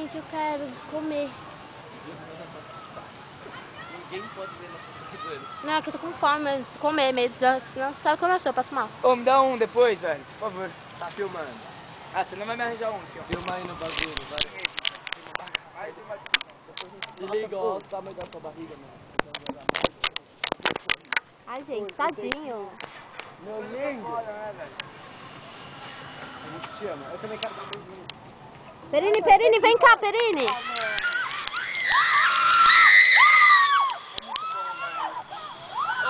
gente, eu quero comer. Ninguém pode ver nossa coisa. Não, é que eu tô com fome mesmo, preciso comer mesmo. Não sabe como eu sou, eu passo mal. Ô, me dá um depois, velho, por favor. Você tá filmando. Ah, você não vai me arranjar um aqui, ó. Filma aí no bagulho, vai. Se liga, ó, o tamanho da sua barriga, mano. Ai, gente, tadinho. Meu lindo. A gente te ama. Eu também quero dar um beijinho. Perini, vem cá, Perini. Ô,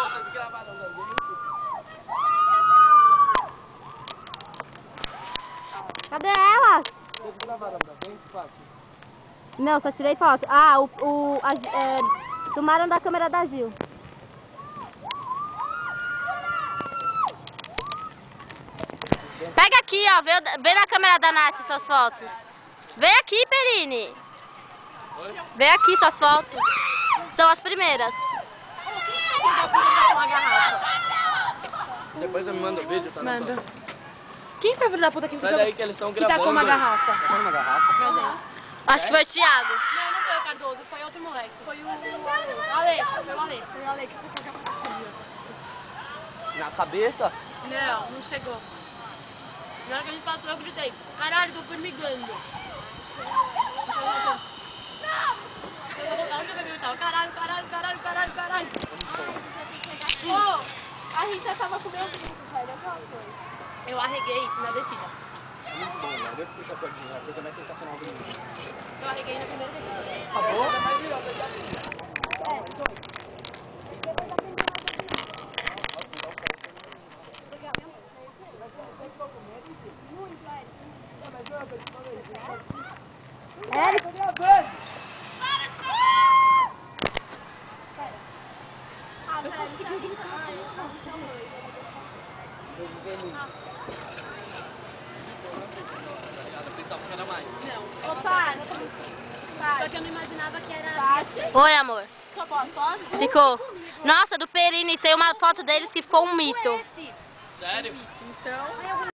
você fica gravado da gente? Cadê ela? Você fica gravado da gente, Fátima? Não, só tirei foto. Ah, tomaram da câmera da Gil. Pega aqui, ó. Vê na câmera da Nath suas fotos. Vem aqui, Perini. Oi? Vem aqui suas fotos. São as primeiras. Depois eu me mando o vídeo, tá? Manda. Quem foi o filho da puta que Sai daí que eles estão que gravando. tacou uma garrafa? Tacou uma garrafa? Pra gente. Acho que foi o Thiago. Não, não foi o Cardoso, foi outro moleque. Foi o Ale. Foi o Ale. Foi o Ale que tacou a garrafa assim. Na cabeça? Não, não chegou. Na hora que a gente passou, eu gritei: caralho, tô formigando. Eu gritava: caralho. A gente tava comendo velho. Eu arreguei na descida. Muito bom, velho. Eu puxo a cordinha, é a coisa mais sensacional do mundo. Eu arreguei na primeira descida. Acabou? Érico. Eu pensava que era mais. Não. Opa, Só que eu não imaginava que era. Oi, amor. Ficou boa foto? Ficou. Nossa, do Perini tem uma foto deles que ficou um mito. Sério? Então.